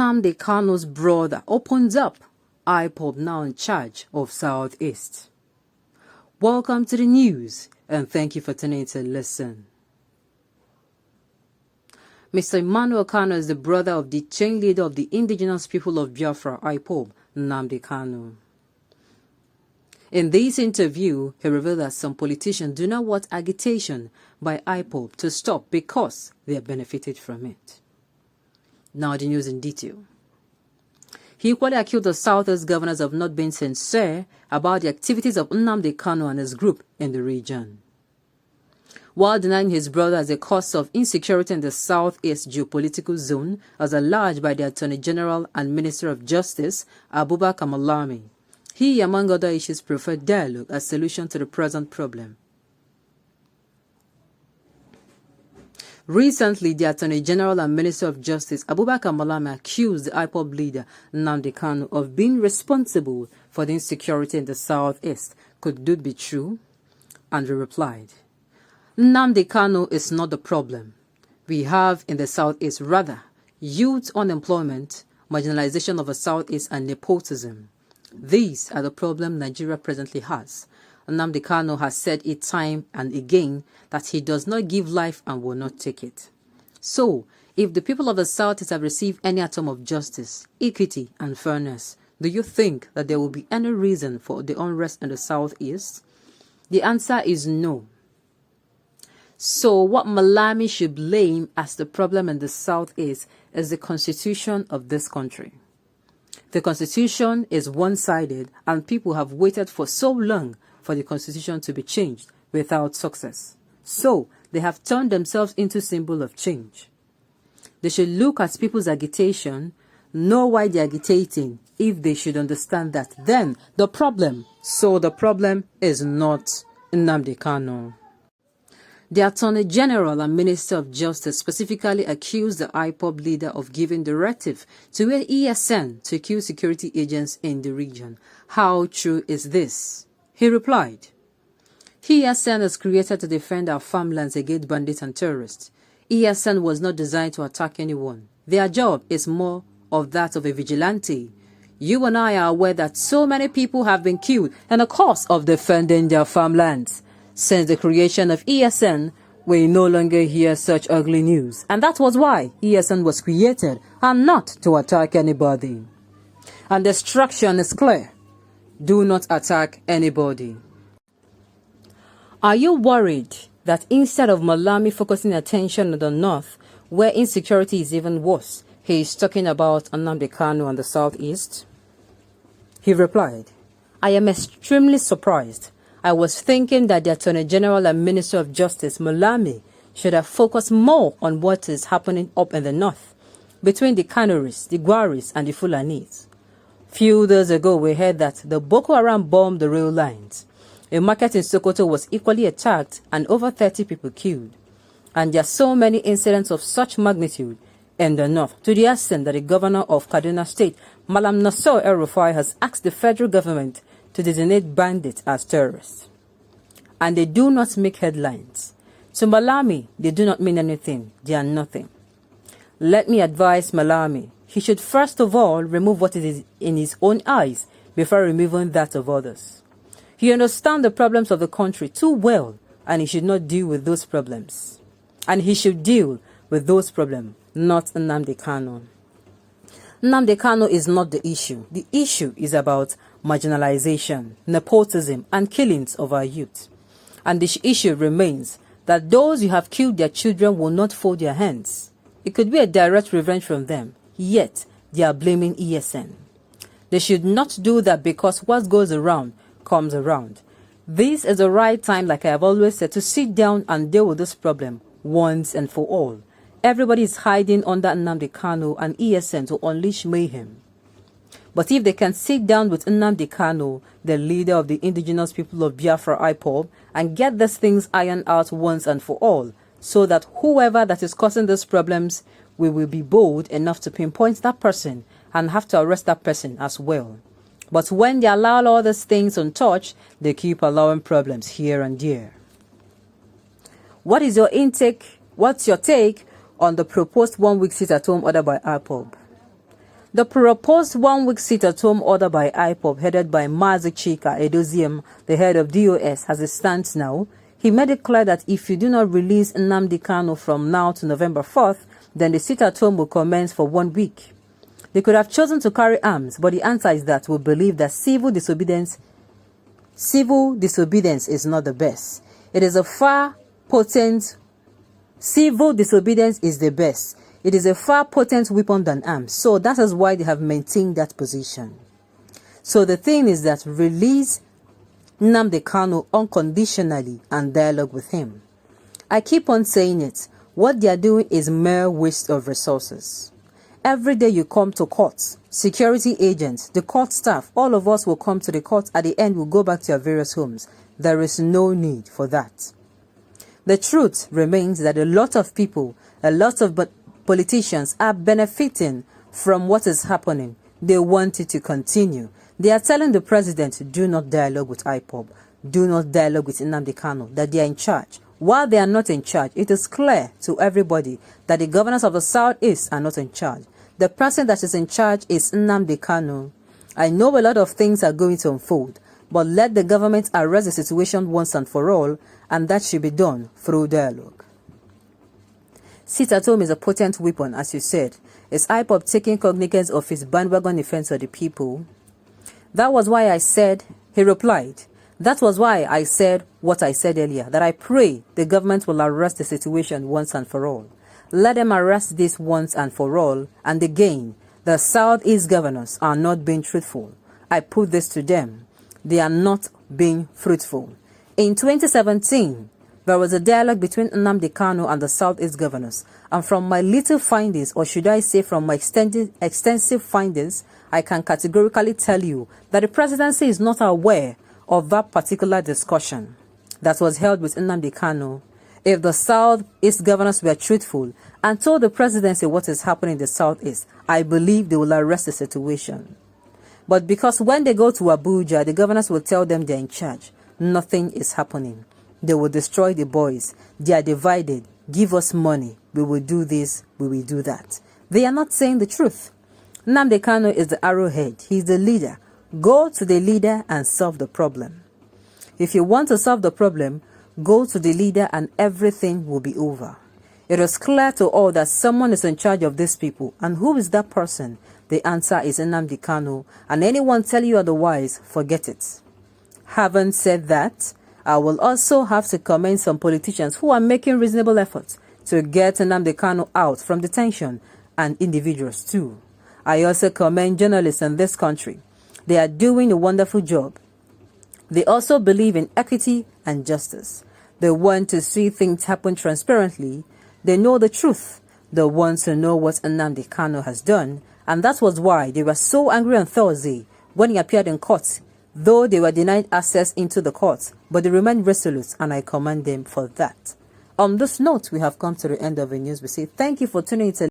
Nnamdi Kanu's brother opens up. Ipob now in charge of Southeast. Welcome to the news, and thank you for tuning in to listen. Mr. Emmanuel Kanu is the brother of the chain leader of the indigenous people of Biafra, Ipob, Nnamdi Kanu. In this interview, he revealed that some politicians do not want agitation by Ipob to stop because they have benefited from it. Now the news in detail. He equally accused the Southeast governors of not being sincere about the activities of Nnamdi Kanu and his group in the region. While denying his brother as a cause of insecurity in the Southeast geopolitical zone as alleged by the Attorney General and Minister of Justice, Abubakar Malami, he, among other issues, preferred dialogue as solution to the present problem. Recently, the Attorney General and Minister of Justice, Abubakar Malami, accused the Ipob leader, Nnamdi Kanu, of being responsible for the insecurity in the Southeast. Could that be true? And he replied, Nnamdi Kanu is not the problem. We have in the Southeast rather youth unemployment, marginalization of the Southeast, and nepotism. These are the problems Nigeria presently has. Nnamdi Kanu has said it time and again that he does not give life and will not take it. So, if the people of the Southeast have received any atom of justice, equity, and fairness, do you think that there will be any reason for the unrest in the Southeast? The answer is no. So, what Malami should blame as the problem in the Southeast is the constitution of this country. The constitution is one-sided, and people have waited for so long for the constitution to be changed without success. So, they have turned themselves into symbol of change. They should look at people's agitation, know why they're agitating, if they should understand that. Then, the problem is not Nnamdi Kanu. The Attorney General and Minister of Justice specifically accused the Ipob leader of giving directive to an ESN to kill security agents in the region. How true is this? He replied, ESN is created to defend our farmlands against bandits and terrorists. ESN was not designed to attack anyone. Their job is more of that of a vigilante. You and I are aware that so many people have been killed in the course of defending their farmlands. Since the creation of ESN, we no longer hear such ugly news. And that was why ESN was created, and not to attack anybody. And the instruction is clear. Do not attack anybody. Are you worried that instead of Malami focusing attention on the north, where insecurity is even worse, he is talking about Nnamdi Kanu and the Southeast? He replied, I am extremely surprised. I was thinking that the Attorney General and Minister of Justice, Malami, should have focused more on what is happening up in the north, between the Kanuris, the Gwaris, and the Fulanis. Few days ago, we heard that the Boko Haram bombed the rail lines. A market in Sokoto was equally attacked and over 30 people killed. And there are so many incidents of such magnitude in the north, to the extent that the governor of Kaduna State, Malam Nasser El-Rufai, has asked the federal government to designate bandits as terrorists. And they do not make headlines. To Malami, they do not mean anything. They are nothing. Let me advise Malami. He should first of all remove what is in his own eyes before removing that of others. He understands the problems of the country too well, and he should not deal with those problems. And he should deal with those problems, not Nnamdi Kanu. Nnamdi Kanu is not the issue. The issue is about marginalization, nepotism, and killings of our youth. And the issue remains that those who have killed their children will not fold their hands. It could be a direct revenge from them, yet they are blaming ESN. They should not do that because what goes around comes around. This is the right time, like I have always said, to sit down and deal with this problem once and for all. Everybody is hiding under Nnamdi Kanu and ESN to unleash mayhem. But if they can sit down with Nnamdi Kanu, the leader of the indigenous people of Biafra, Ipob, and get these things ironed out once and for all, so that whoever that is causing these problems, we will be bold enough to pinpoint that person and have to arrest that person as well. But when they allow all these things untouched, they keep allowing problems here and there. What is your intake? What's your take on the proposed one-week sit-at-home order by Ipob? The proposed one-week sit-at-home order by Ipob, headed by Mazi Chika Edoziem, the head of DOS, as it stands now, he made it clear that if you do not release Nnamdi Kanu from now to November 4th, then the sit-at-home will commence for 1 week. They could have chosen to carry arms, but the answer is that we believe that civil disobedience is not the best. It is a far potent. Civil disobedience is the best. It is a far potent weapon than arms. So that is why they have maintained that position. So the thing is that release Nnamdi Kanu unconditionally and dialogue with him. I keep on saying it. What they are doing is mere waste of resources. Every day you come to court, security agents, the court staff, all of us will come to the court. At the end, we'll go back to our various homes. There is no need for that. The truth remains that a lot of people, a lot of politicians are benefiting from what is happening. They want it to continue. They are telling the president, do not dialogue with Ipob, do not dialogue with Nnamdi Kanu, that they are in charge. While they are not in charge, it is clear to everybody that the governors of the Southeast are not in charge. The person that is in charge is Nnamdi Kanu. I know a lot of things are going to unfold, but let the government arrest the situation once and for all, and that should be done through dialogue. Sit-at-home is a potent weapon, as you said. Is Ipob taking cognizance of his bandwagon defense of the people? That was why I said, he replied, that was why I said what I said earlier, that I pray the government will arrest the situation once and for all. Let them arrest this once and for all. And again, the Southeast governors are not being truthful. I put this to them. They are not being fruitful. In 2017, there was a dialogue between Nnamdi Kanu and the Southeast governors. And from my little findings, or should I say from my extensive findings, I can categorically tell you that the presidency is not aware of that particular discussion that was held with Nnamdi Kanu. If the Southeast governors were truthful and told the presidency what is happening in the Southeast, I believe they will arrest the situation. But because when they go to Abuja, the governors will tell them they're in charge, nothing is happening. They will destroy the boys. They are divided. Give us money. We will do this. We will do that. They are not saying the truth. Nnamdi Kanu is the arrowhead. He's the leader. Go to the leader and solve the problem. If you want to solve the problem, go to the leader and everything will be over. It is clear to all that someone is in charge of these people. And who is that person? The answer is Nnamdi Kanu. And anyone tell you otherwise, forget it. Having said that, I will also have to commend some politicians who are making reasonable efforts to get Nnamdi Kanu out from detention, and individuals too. I also commend journalists in this country. They are doing a wonderful job. They also believe in equity and justice. They want to see things happen transparently. They know the truth. They want to know what Nnamdi Kanu has done. And that was why they were so angry on Thursday when he appeared in court, though they were denied access into the court. But they remained resolute, and I commend them for that. On this note, we have come to the end of the news. We say thank you for tuning in.